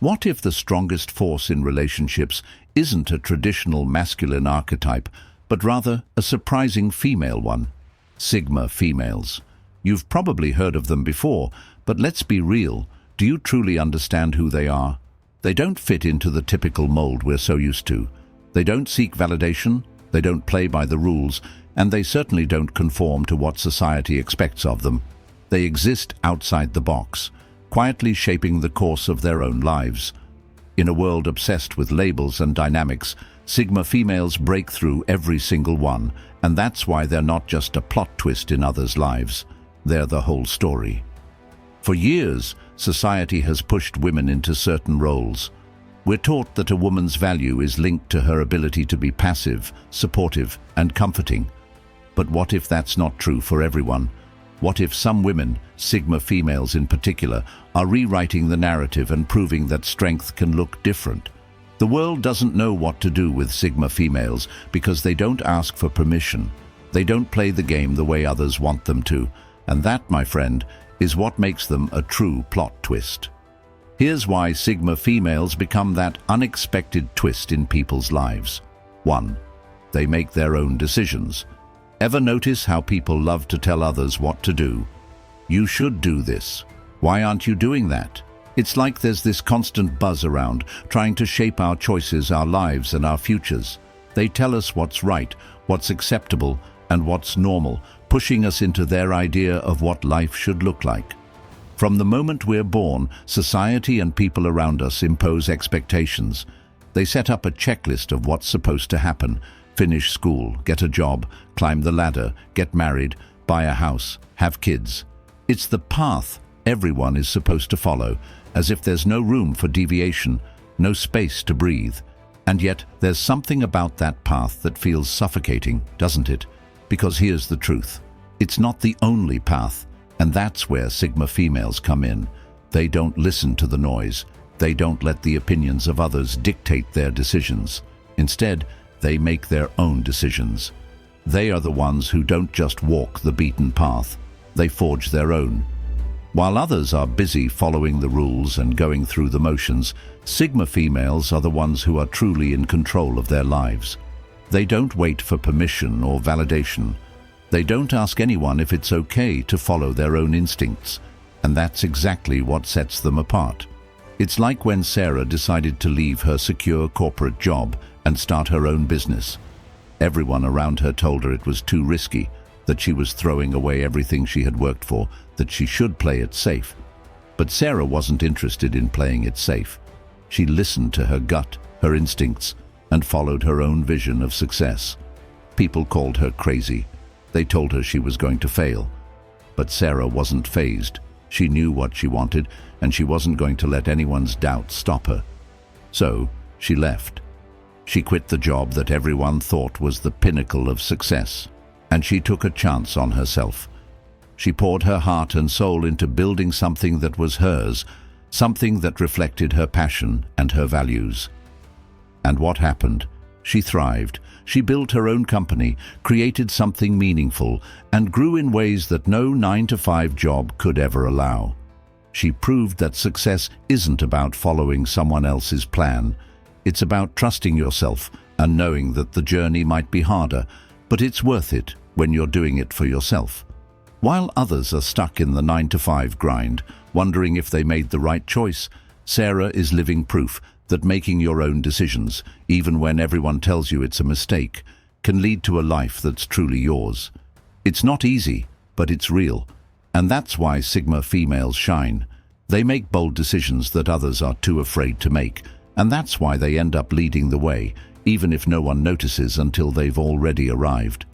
What if the strongest force in relationships isn't a traditional masculine archetype, but rather a surprising female one? Sigma females. You've probably heard of them before, but let's be real. Do you truly understand who they are? They don't fit into the typical mold we're so used to. They don't seek validation, they don't play by the rules, and they certainly don't conform to what society expects of them. They exist outside the box, quietly shaping the course of their own lives. In a world obsessed with labels and dynamics, Sigma females break through every single one, and that's why they're not just a plot twist in others' lives. They're the whole story. For years, society has pushed women into certain roles. We're taught that a woman's value is linked to her ability to be passive, supportive, and comforting. But what if that's not true for everyone? What if some women, Sigma females in particular, are rewriting the narrative and proving that strength can look different? The world doesn't know what to do with Sigma females because they don't ask for permission. They don't play the game the way others want them to. And that, my friend, is what makes them a true plot twist. Here's why Sigma females become that unexpected twist in people's lives. 1. They make their own decisions. Ever notice how people love to tell others what to do? You should do this. Why aren't you doing that? It's like there's this constant buzz around, trying to shape our choices, our lives, and our futures. They tell us what's right, what's acceptable, and what's normal, pushing us into their idea of what life should look like. From the moment we're born, society and people around us impose expectations. They set up a checklist of what's supposed to happen: finish school, get a job, climb the ladder, get married, buy a house, have kids. It's the path everyone is supposed to follow, as if there's no room for deviation, no space to breathe. And yet, there's something about that path that feels suffocating, doesn't it? Because here's the truth. It's not the only path, and that's where Sigma females come in. They don't listen to the noise. They don't let the opinions of others dictate their decisions. Instead, they make their own decisions. They are the ones who don't just walk the beaten path. They forge their own. While others are busy following the rules and going through the motions, Sigma females are the ones who are truly in control of their lives. They don't wait for permission or validation. They don't ask anyone if it's okay to follow their own instincts, and that's exactly what sets them apart. It's like when Sarah decided to leave her secure corporate job and start her own business. Everyone around her told her it was too risky, that she was throwing away everything she had worked for, that she should play it safe. But Sarah wasn't interested in playing it safe. She listened to her gut, her instincts, and followed her own vision of success. People called her crazy. They told her she was going to fail. But Sarah wasn't fazed. She knew what she wanted, and she wasn't going to let anyone's doubt stop her. So, she left. She quit the job that everyone thought was the pinnacle of success, and she took a chance on herself. She poured her heart and soul into building something that was hers, something that reflected her passion and her values. And what happened? She thrived. She built her own company, created something meaningful, and grew in ways that no 9-to-5 job could ever allow. She proved that success isn't about following someone else's plan. It's about trusting yourself and knowing that the journey might be harder, but it's worth it when you're doing it for yourself. While others are stuck in the 9-to-5 grind, wondering if they made the right choice, Sarah is living proof that making your own decisions, even when everyone tells you it's a mistake, can lead to a life that's truly yours. It's not easy, but it's real. And that's why Sigma females shine. They make bold decisions that others are too afraid to make, and that's why they end up leading the way, even if no one notices until they've already arrived.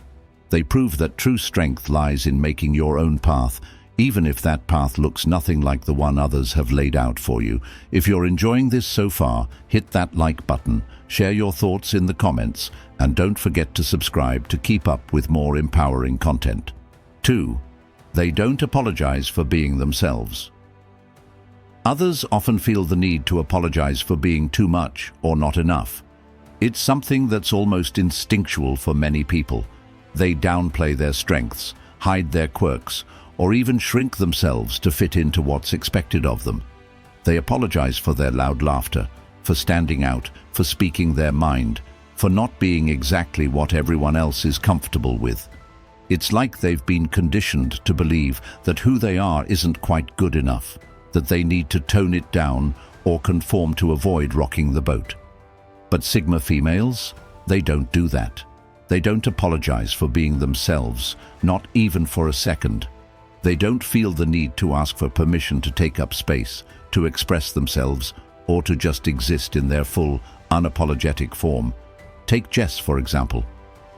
They prove that true strength lies in making your own path, even if that path looks nothing like the one others have laid out for you. If you're enjoying this so far, hit that like button, share your thoughts in the comments, and don't forget to subscribe to keep up with more empowering content. 2. They don't apologize for being themselves. Others often feel the need to apologize for being too much or not enough. It's something that's almost instinctual for many people. They downplay their strengths, hide their quirks, or even shrink themselves to fit into what's expected of them. They apologize for their loud laughter, for standing out, for speaking their mind, for not being exactly what everyone else is comfortable with. It's like they've been conditioned to believe that who they are isn't quite good enough, that they need to tone it down or conform to avoid rocking the boat. But Sigma females, they don't do that. They don't apologize for being themselves, not even for a second. They don't feel the need to ask for permission to take up space, to express themselves, or to just exist in their full, unapologetic form. Take Jess, for example.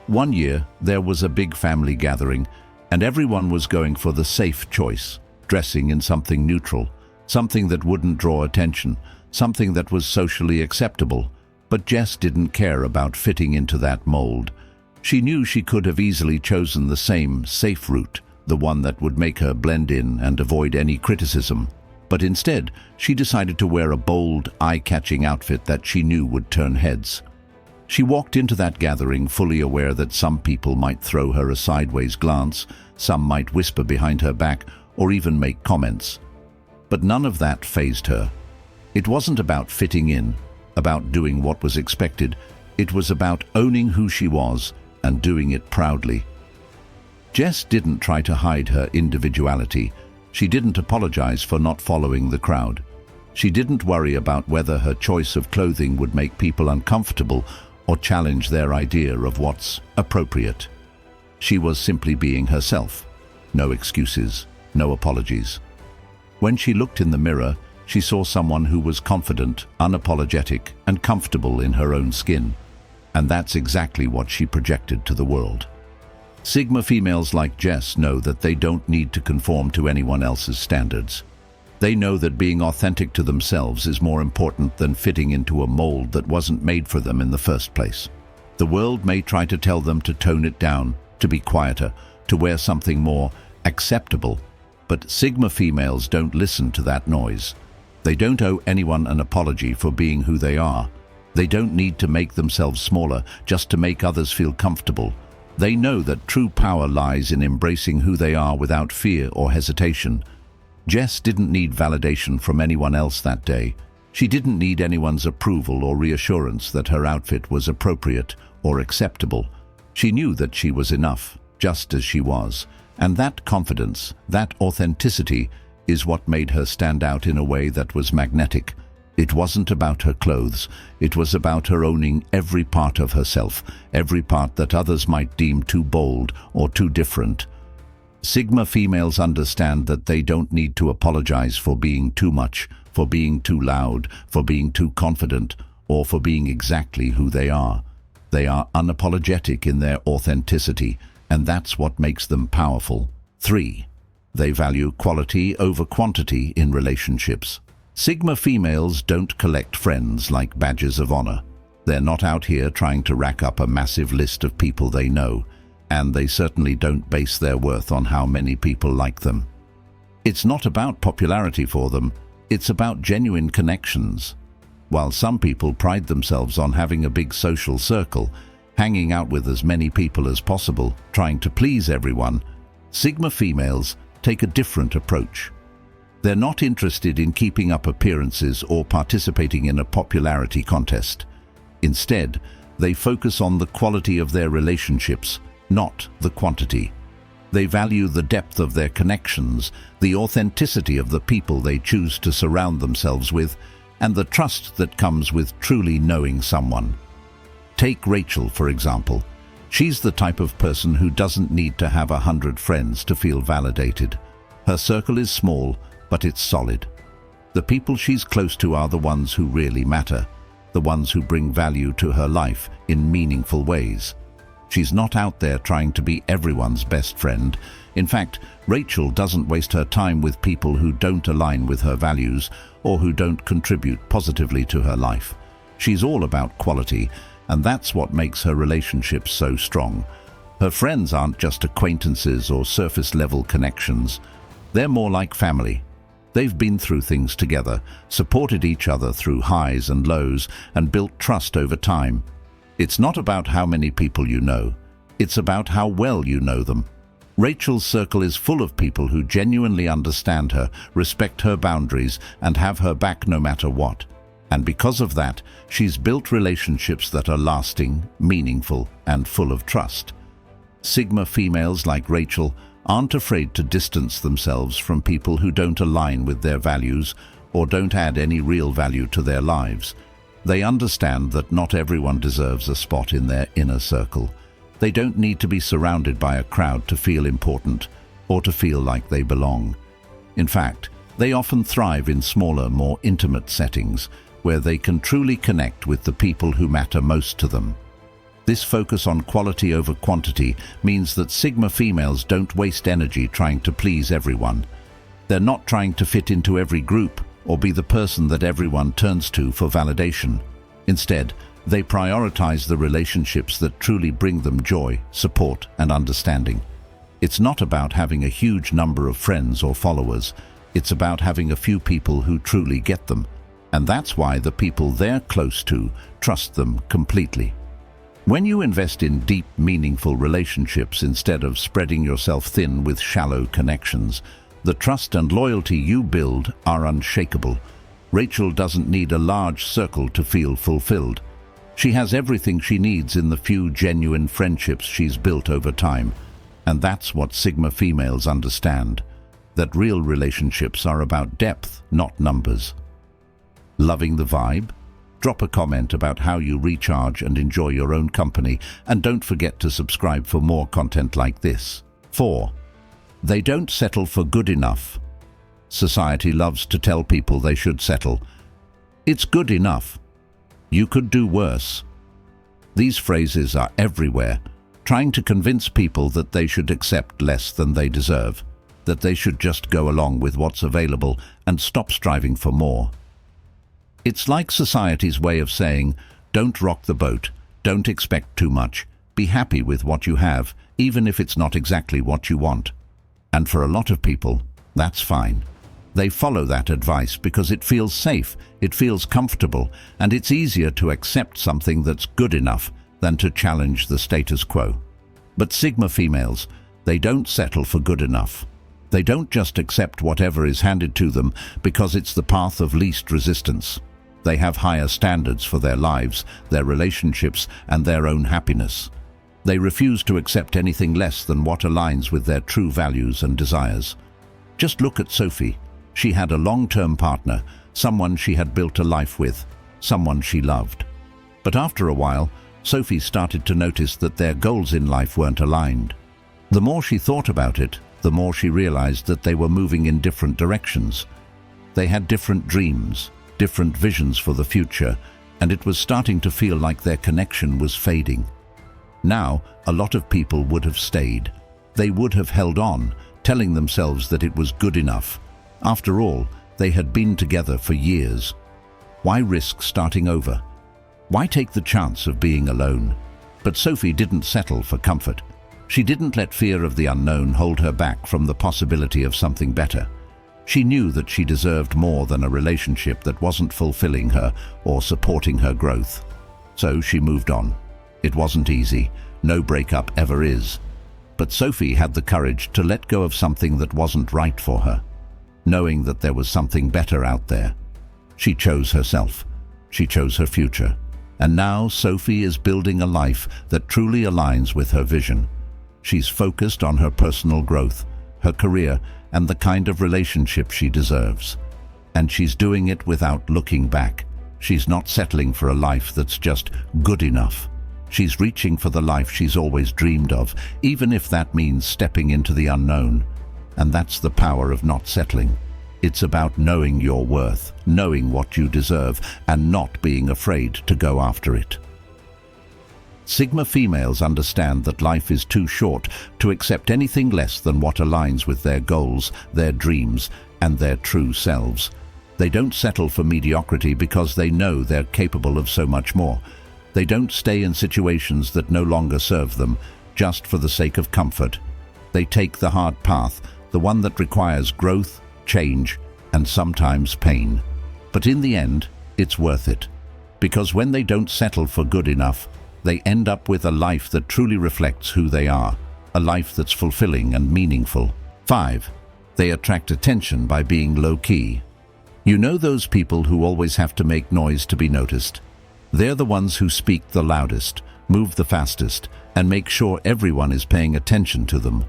One year, there was a big family gathering, and everyone was going for the safe choice, dressing in something neutral, something that wouldn't draw attention, something that was socially acceptable. But Jess didn't care about fitting into that mold. She knew she could have easily chosen the same safe route, the one that would make her blend in and avoid any criticism. But instead, she decided to wear a bold, eye-catching outfit that she knew would turn heads. She walked into that gathering fully aware that some people might throw her a sideways glance, some might whisper behind her back, or even make comments. But none of that fazed her. It wasn't about fitting in, about doing what was expected. It was about owning who she was and doing it proudly. Jess didn't try to hide her individuality. She didn't apologize for not following the crowd. She didn't worry about whether her choice of clothing would make people uncomfortable or challenge their idea of what's appropriate. She was simply being herself. No excuses, no apologies. When she looked in the mirror, she saw someone who was confident, unapologetic, and comfortable in her own skin. And that's exactly what she projected to the world. Sigma females like Jess know that they don't need to conform to anyone else's standards. They know that being authentic to themselves is more important than fitting into a mold that wasn't made for them in the first place. The world may try to tell them to tone it down, to be quieter, to wear something more acceptable, but Sigma females don't listen to that noise. They don't owe anyone an apology for being who they are. They don't need to make themselves smaller just to make others feel comfortable. They know that true power lies in embracing who they are without fear or hesitation. Jess didn't need validation from anyone else that day. She didn't need anyone's approval or reassurance that her outfit was appropriate or acceptable. She knew that she was enough, just as she was. And that confidence, that authenticity, is what made her stand out in a way that was magnetic. It wasn't about her clothes. It was about her owning every part of herself, every part that others might deem too bold or too different. Sigma females understand that they don't need to apologize for being too much, for being too loud, for being too confident, or for being exactly who they are. They are unapologetic in their authenticity, and that's what makes them powerful. 3. They value quality over quantity in relationships. Sigma females don't collect friends like badges of honor. They're not out here trying to rack up a massive list of people they know, and they certainly don't base their worth on how many people like them. It's not about popularity for them, it's about genuine connections. While some people pride themselves on having a big social circle, hanging out with as many people as possible, trying to please everyone, Sigma females take a different approach. They're not interested in keeping up appearances or participating in a popularity contest. Instead, they focus on the quality of their relationships, not the quantity. They value the depth of their connections, the authenticity of the people they choose to surround themselves with, and the trust that comes with truly knowing someone. Take Rachel, for example. She's the type of person who doesn't need to have 100 friends to feel validated. Her circle is small, but it's solid. The people she's close to are the ones who really matter, the ones who bring value to her life in meaningful ways. She's not out there trying to be everyone's best friend. In fact, Rachel doesn't waste her time with people who don't align with her values or who don't contribute positively to her life. She's all about quality, and that's what makes her relationships so strong. Her friends aren't just acquaintances or surface-level connections. They're more like family. They've been through things together, supported each other through highs and lows, and built trust over time. It's not about how many people you know. It's about how well you know them. Rachel's circle is full of people who genuinely understand her, respect her boundaries, and have her back no matter what. And because of that, she's built relationships that are lasting, meaningful, and full of trust. Sigma females like Rachel aren't afraid to distance themselves from people who don't align with their values or don't add any real value to their lives. They understand that not everyone deserves a spot in their inner circle. They don't need to be surrounded by a crowd to feel important or to feel like they belong. In fact, they often thrive in smaller, more intimate settings where they can truly connect with the people who matter most to them. This focus on quality over quantity means that Sigma females don't waste energy trying to please everyone. They're not trying to fit into every group or be the person that everyone turns to for validation. Instead, they prioritize the relationships that truly bring them joy, support, and understanding. It's not about having a huge number of friends or followers. It's about having a few people who truly get them. And that's why the people they're close to trust them completely. When you invest in deep, meaningful relationships instead of spreading yourself thin with shallow connections, the trust and loyalty you build are unshakable. Rachel doesn't need a large circle to feel fulfilled. She has everything she needs in the few genuine friendships she's built over time. And that's what Sigma females understand, that real relationships are about depth, not numbers. Loving the vibe? Drop a comment about how you recharge and enjoy your own company, and don't forget to subscribe for more content like this. 4. They don't settle for good enough. Society loves to tell people they should settle. It's good enough. You could do worse. These phrases are everywhere, trying to convince people that they should accept less than they deserve, that they should just go along with what's available and stop striving for more. It's like society's way of saying, don't rock the boat, don't expect too much, be happy with what you have, even if it's not exactly what you want. And for a lot of people, that's fine. They follow that advice because it feels safe, it feels comfortable, and it's easier to accept something that's good enough than to challenge the status quo. But Sigma females, they don't settle for good enough. They don't just accept whatever is handed to them because it's the path of least resistance. They have higher standards for their lives, their relationships, and their own happiness. They refuse to accept anything less than what aligns with their true values and desires. Just look at Sophie. She had a long-term partner, someone she had built a life with, someone she loved. But after a while, Sophie started to notice that their goals in life weren't aligned. The more she thought about it, the more she realized that they were moving in different directions. They had different dreams, different visions for the future, and it was starting to feel like their connection was fading. Now, a lot of people would have stayed. They would have held on, telling themselves that it was good enough. After all, they had been together for years. Why risk starting over? Why take the chance of being alone? But Sophie didn't settle for comfort. She didn't let fear of the unknown hold her back from the possibility of something better. She knew that she deserved more than a relationship that wasn't fulfilling her or supporting her growth. So she moved on. It wasn't easy. No breakup ever is. But Sophie had the courage to let go of something that wasn't right for her, knowing that there was something better out there. She chose herself. She chose her future. And now Sophie is building a life that truly aligns with her vision. She's focused on her personal growth, her career, and the kind of relationship she deserves. And she's doing it without looking back. She's not settling for a life that's just good enough. She's reaching for the life she's always dreamed of, even if that means stepping into the unknown. And that's the power of not settling. It's about knowing your worth, knowing what you deserve, and not being afraid to go after it. Sigma females understand that life is too short to accept anything less than what aligns with their goals, their dreams, and their true selves. They don't settle for mediocrity because they know they're capable of so much more. They don't stay in situations that no longer serve them, just for the sake of comfort. They take the hard path, the one that requires growth, change, and sometimes pain. But in the end, it's worth it. Because when they don't settle for good enough, they end up with a life that truly reflects who they are. a life that's fulfilling and meaningful. 5. They attract attention by being low-key. You know those people who always have to make noise to be noticed? They're the ones who speak the loudest, move the fastest, and make sure everyone is paying attention to them.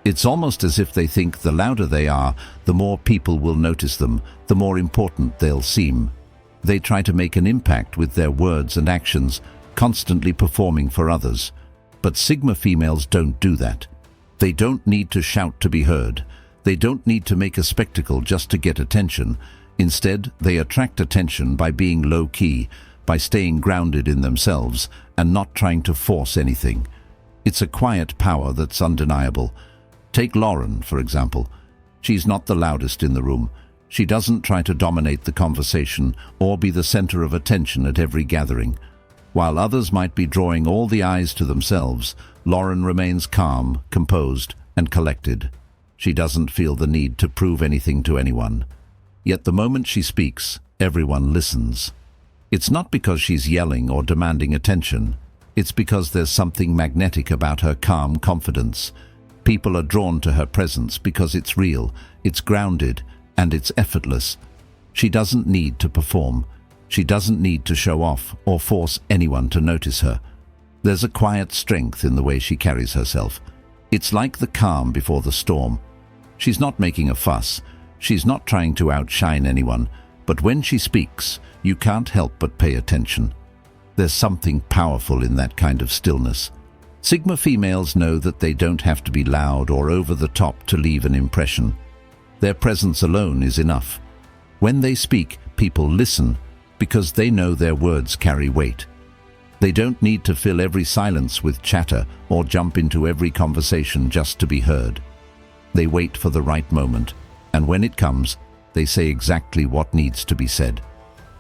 It's almost as if they think the louder they are, the more people will notice them, the more important they'll seem. They try to make an impact with their words and actions, constantly performing for others. But Sigma females don't do that. They don't need to shout to be heard. They don't need to make a spectacle just to get attention. Instead, they attract attention by being low-key, by staying grounded in themselves and not trying to force anything. It's a quiet power that's undeniable. Take Lauren, for example. She's not the loudest in the room. She doesn't try to dominate the conversation or be the center of attention at every gathering. While others might be drawing all the eyes to themselves, Lauren remains calm, composed, and collected. She doesn't feel the need to prove anything to anyone. Yet the moment she speaks, everyone listens. It's not because she's yelling or demanding attention. It's because there's something magnetic about her calm confidence. People are drawn to her presence because it's real, it's grounded, and it's effortless. She doesn't need to perform. She doesn't need to show off or force anyone to notice her. There's a quiet strength in the way she carries herself. It's like the calm before the storm. She's not making a fuss. She's not trying to outshine anyone. But when she speaks, you can't help but pay attention. There's something powerful in that kind of stillness. Sigma females know that they don't have to be loud or over the top to leave an impression. Their presence alone is enough. When they speak, people listen because they know their words carry weight. They don't need to fill every silence with chatter or jump into every conversation just to be heard. They wait for the right moment, and when it comes, they say exactly what needs to be said.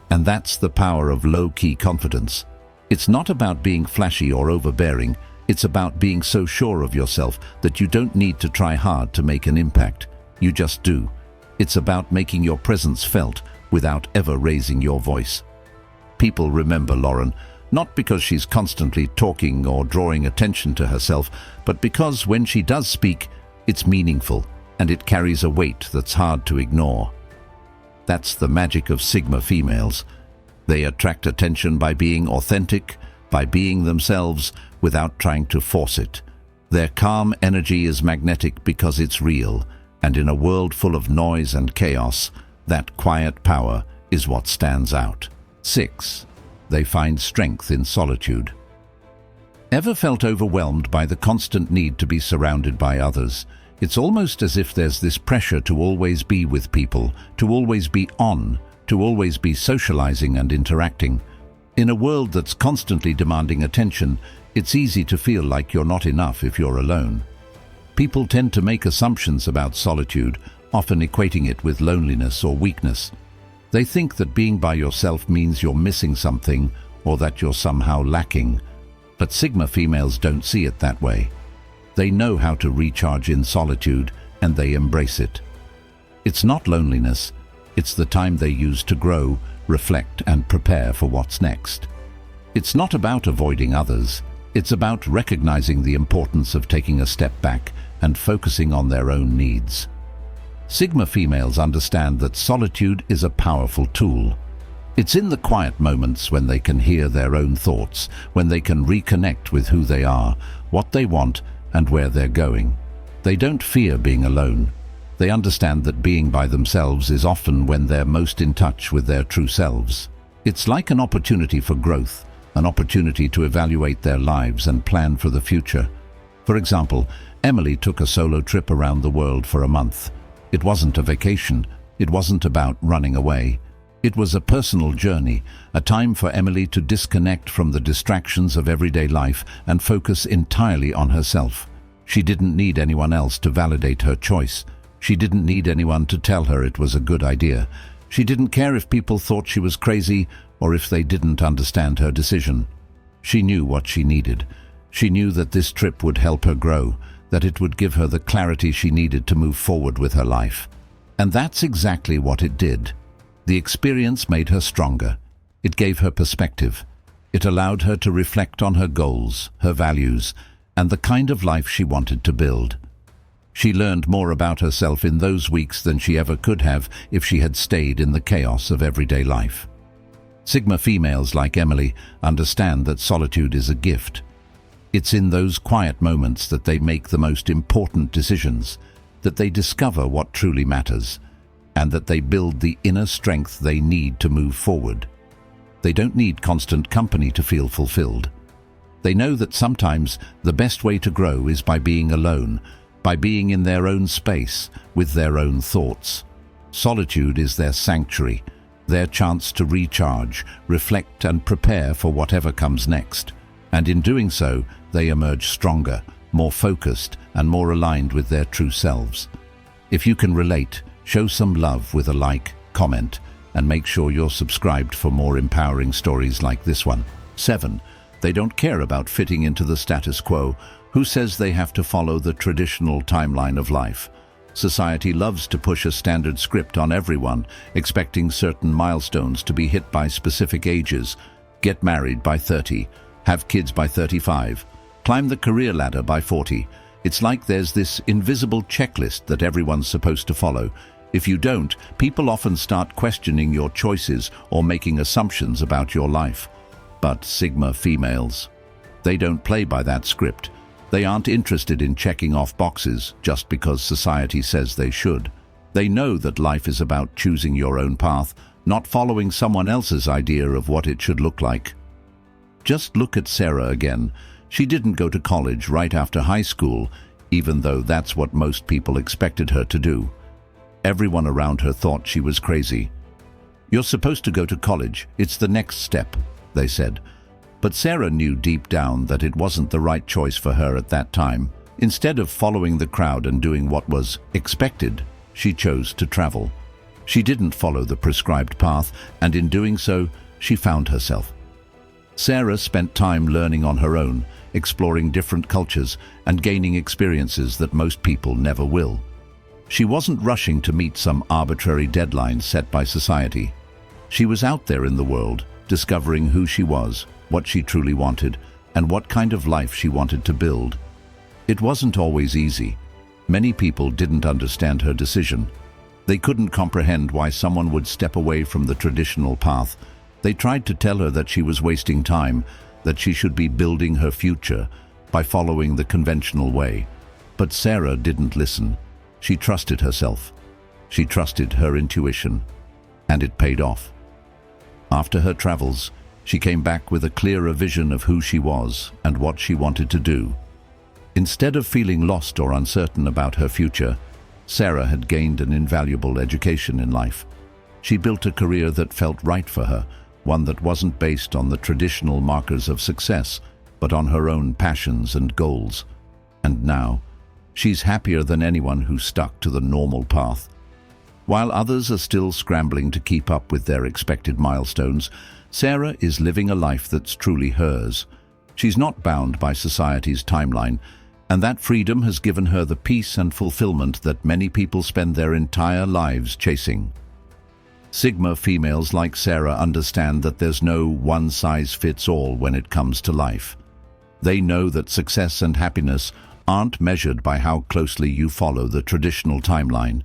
And that's the power of low-key confidence. It's not about being flashy or overbearing. It's about being so sure of yourself that you don't need to try hard to make an impact. You just do. It's about making your presence felt without ever raising your voice. People remember Lauren, not because she's constantly talking or drawing attention to herself, but because when she does speak, it's meaningful and it carries a weight that's hard to ignore. That's the magic of Sigma females. They attract attention by being authentic, by being themselves without trying to force it. Their calm energy is magnetic because it's real, and in a world full of noise and chaos, that quiet power is what stands out. 6. They find strength in solitude. Ever felt overwhelmed by the constant need to be surrounded by others? It's almost as if there's this pressure to always be with people, to always be on, to always be socializing and interacting. In a world that's constantly demanding attention, it's easy to feel like you're not enough if you're alone. People tend to make assumptions about solitude, often equating it with loneliness or weakness. They think that being by yourself means you're missing something or that you're somehow lacking. But Sigma females don't see it that way. They know how to recharge in solitude, and they embrace it. It's not loneliness. It's the time they use to grow, reflect, and prepare for what's next. It's not about avoiding others. It's about recognizing the importance of taking a step back and focusing on their own needs. Sigma females understand that solitude is a powerful tool. It's in the quiet moments when they can hear their own thoughts, when they can reconnect with who they are, what they want, and where they're going. They don't fear being alone. They understand that being by themselves is often when they're most in touch with their true selves. It's like an opportunity for growth, an opportunity to evaluate their lives and plan for the future. For example, Emily took a solo trip around the world for a month. It wasn't a vacation. It wasn't about running away. It was a personal journey, a time for Emily to disconnect from the distractions of everyday life and focus entirely on herself. She didn't need anyone else to validate her choice. She didn't need anyone to tell her it was a good idea. She didn't care if people thought she was crazy or if they didn't understand her decision. She knew what she needed. She knew that this trip would help her grow, that it would give her the clarity she needed to move forward with her life. And that's exactly what it did. The experience made her stronger. It gave her perspective. It allowed her to reflect on her goals, her values, and the kind of life she wanted to build. She learned more about herself in those weeks than she ever could have if she had stayed in the chaos of everyday life. Sigma females like Emily understand that solitude is a gift. It's in those quiet moments that they make the most important decisions, that they discover what truly matters, and that they build the inner strength they need to move forward. They don't need constant company to feel fulfilled. They know that sometimes the best way to grow is by being alone, by being in their own space, with their own thoughts. Solitude is their sanctuary, their chance to recharge, reflect and prepare for whatever comes next. And in doing so, they emerge stronger, more focused and more aligned with their true selves. If you can relate, show some love with a like, comment, and make sure you're subscribed for more empowering stories like this one. 7. They don't care about fitting into the status quo. Who says they have to follow the traditional timeline of life? Society loves to push a standard script on everyone, expecting certain milestones to be hit by specific ages. Get married by 30, have kids by 35, climb the career ladder by 40. It's like there's this invisible checklist that everyone's supposed to follow. If you don't, people often start questioning your choices or making assumptions about your life. But Sigma females, they don't play by that script. They aren't interested in checking off boxes just because society says they should. They know that life is about choosing your own path, not following someone else's idea of what it should look like. Just look at Sarah again. She didn't go to college right after high school, even though that's what most people expected her to do. Everyone around her thought she was crazy. "You're supposed to go to college. It's the next step," they said. But Sarah knew deep down that it wasn't the right choice for her at that time. Instead of following the crowd and doing what was expected, she chose to travel. She didn't follow the prescribed path, and in doing so, she found herself. Sarah spent time learning on her own, exploring different cultures, and gaining experiences that most people never will. She wasn't rushing to meet some arbitrary deadline set by society. She was out there in the world, discovering who she was, what she truly wanted, and what kind of life she wanted to build. It wasn't always easy. Many people didn't understand her decision. They couldn't comprehend why someone would step away from the traditional path. They tried to tell her that she was wasting time, that she should be building her future by following the conventional way. But Sarah didn't listen. She trusted herself. She trusted her intuition. And it paid off. After her travels, she came back with a clearer vision of who she was and what she wanted to do. Instead of feeling lost or uncertain about her future, Sarah had gained an invaluable education in life. She built a career that felt right for her, one that wasn't based on the traditional markers of success, but on her own passions and goals. And now, she's happier than anyone who stuck to the normal path. While others are still scrambling to keep up with their expected milestones, Sarah is living a life that's truly hers. She's not bound by society's timeline, and that freedom has given her the peace and fulfillment that many people spend their entire lives chasing. Sigma females like Sarah understand that there's no one-size-fits-all when it comes to life. They know that success and happiness aren't measured by how closely you follow the traditional timeline.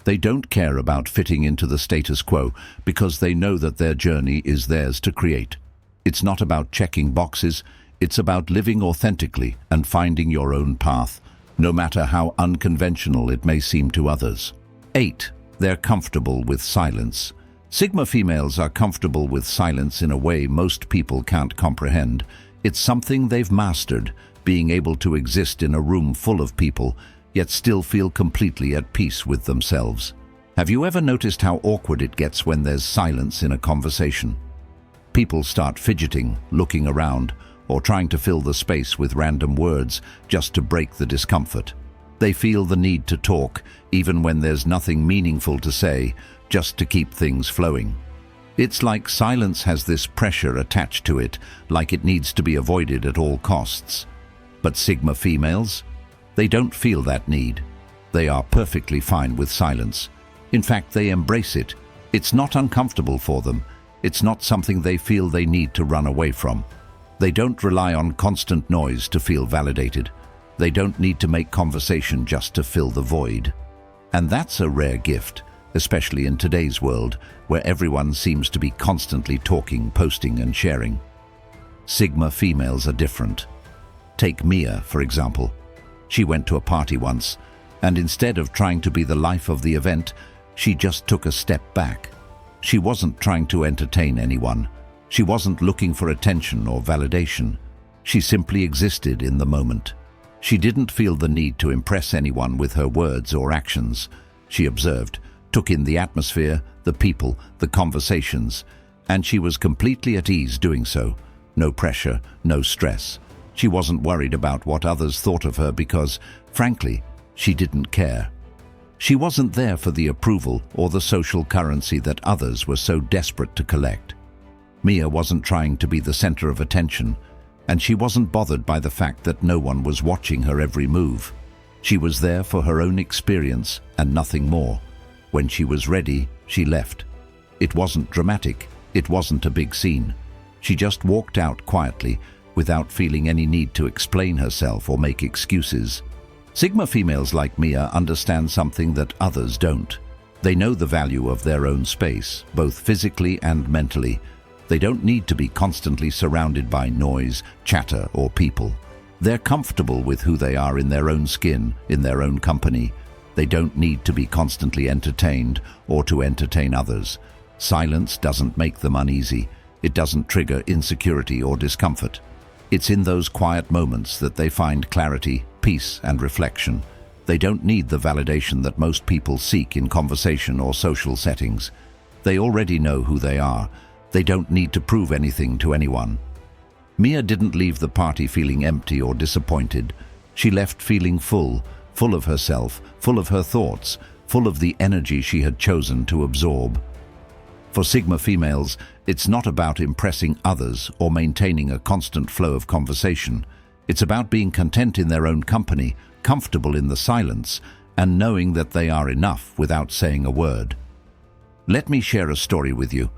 They don't care about fitting into the status quo because they know that their journey is theirs to create. It's not about checking boxes, it's about living authentically and finding your own path, no matter how unconventional it may seem to others. 8. They're comfortable with silence. Sigma females are comfortable with silence in a way most people can't comprehend. It's something they've mastered, being able to exist in a room full of people, yet still feel completely at peace with themselves. Have you ever noticed how awkward it gets when there's silence in a conversation? People start fidgeting, looking around, or trying to fill the space with random words just to break the discomfort. They feel the need to talk, even when there's nothing meaningful to say, just to keep things flowing. It's like silence has this pressure attached to it, like it needs to be avoided at all costs. But Sigma females, they don't feel that need. They are perfectly fine with silence. In fact, they embrace it. It's not uncomfortable for them. It's not something they feel they need to run away from. They don't rely on constant noise to feel validated. They don't need to make conversation just to fill the void. And that's a rare gift, especially in today's world, where everyone seems to be constantly talking, posting, and sharing. Sigma females are different. Take Mia, for example. She went to a party once, and instead of trying to be the life of the event, she just took a step back. She wasn't trying to entertain anyone. She wasn't looking for attention or validation. She simply existed in the moment. She didn't feel the need to impress anyone with her words or actions. She observed, took in the atmosphere, the people, the conversations, and she was completely at ease doing so. No pressure, no stress. She wasn't worried about what others thought of her because, frankly, she didn't care. She wasn't there for the approval or the social currency that others were so desperate to collect. Mia wasn't trying to be the center of attention, and she wasn't bothered by the fact that no one was watching her every move. She was there for her own experience and nothing more. When she was ready, she left. It wasn't dramatic. It wasn't a big scene. She just walked out quietly, without feeling any need to explain herself or make excuses. Sigma females like Mia understand something that others don't. They know the value of their own space, both physically and mentally. They don't need to be constantly surrounded by noise, chatter, or people. They're comfortable with who they are in their own skin, in their own company. They don't need to be constantly entertained or to entertain others. Silence doesn't make them uneasy. It doesn't trigger insecurity or discomfort. It's in those quiet moments that they find clarity, peace, and reflection. They don't need the validation that most people seek in conversation or social settings. They already know who they are. They don't need to prove anything to anyone. Mia didn't leave the party feeling empty or disappointed. She left feeling full of herself, full of her thoughts, full of the energy she had chosen to absorb. For Sigma females, it's not about impressing others or maintaining a constant flow of conversation. It's about being content in their own company, comfortable in the silence, and knowing that they are enough without saying a word. Let me share a story with you.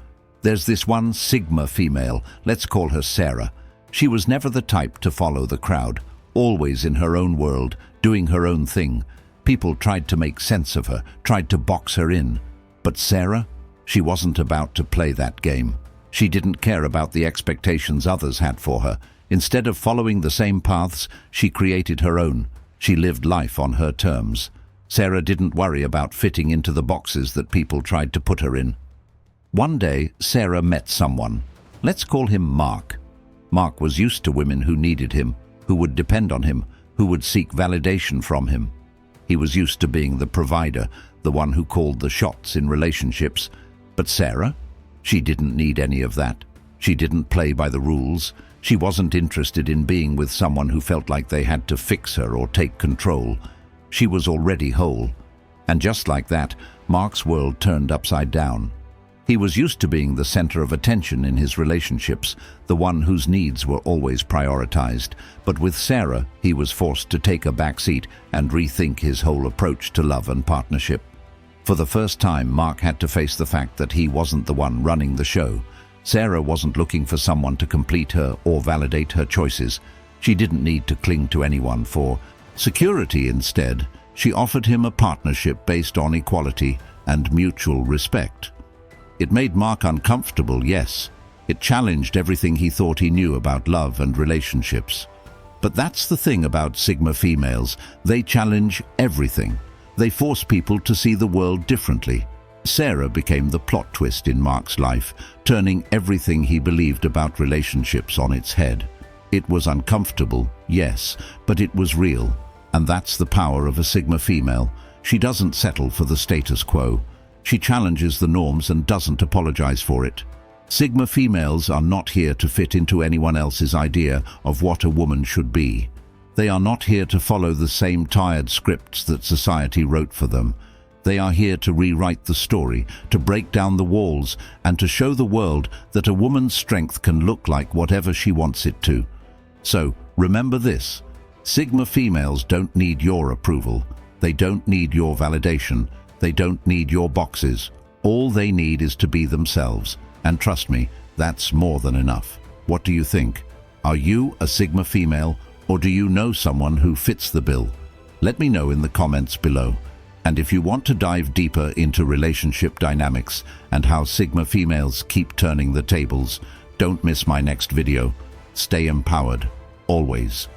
There's this one Sigma female, let's call her Sarah. She was never the type to follow the crowd, always in her own world, doing her own thing. People tried to make sense of her, tried to box her in. But Sarah? She wasn't about to play that game. She didn't care about the expectations others had for her. Instead of following the same paths, she created her own. She lived life on her terms. Sarah didn't worry about fitting into the boxes that people tried to put her in. One day, Sarah met someone. Let's call him Mark. Mark was used to women who needed him, who would depend on him, who would seek validation from him. He was used to being the provider, the one who called the shots in relationships. But Sarah? She didn't need any of that. She didn't play by the rules. She wasn't interested in being with someone who felt like they had to fix her or take control. She was already whole. And just like that, Mark's world turned upside down. He was used to being the center of attention in his relationships, the one whose needs were always prioritized. But with Sarah, he was forced to take a backseat and rethink his whole approach to love and partnership. For the first time, Mark had to face the fact that he wasn't the one running the show. Sarah wasn't looking for someone to complete her or validate her choices. She didn't need to cling to anyone for security. Instead, she offered him a partnership based on equality and mutual respect. It made Mark uncomfortable, yes. It challenged everything he thought he knew about love and relationships. But that's the thing about Sigma females. They challenge everything. They force people to see the world differently. Sarah became the plot twist in Mark's life, turning everything he believed about relationships on its head. It was uncomfortable, yes, but it was real. And that's the power of a Sigma female. She doesn't settle for the status quo. She challenges the norms and doesn't apologize for it. Sigma females are not here to fit into anyone else's idea of what a woman should be. They are not here to follow the same tired scripts that society wrote for them. They are here to rewrite the story, to break down the walls, and to show the world that a woman's strength can look like whatever she wants it to. So, remember this. Sigma females don't need your approval. They don't need your validation. They don't need your boxes. All they need is to be themselves. And trust me, that's more than enough. What do you think? Are you a Sigma female Or do you know someone who fits the bill? Let me know in the comments below. And if you want to dive deeper into relationship dynamics and how Sigma females keep turning the tables, don't miss my next video. Stay empowered, always.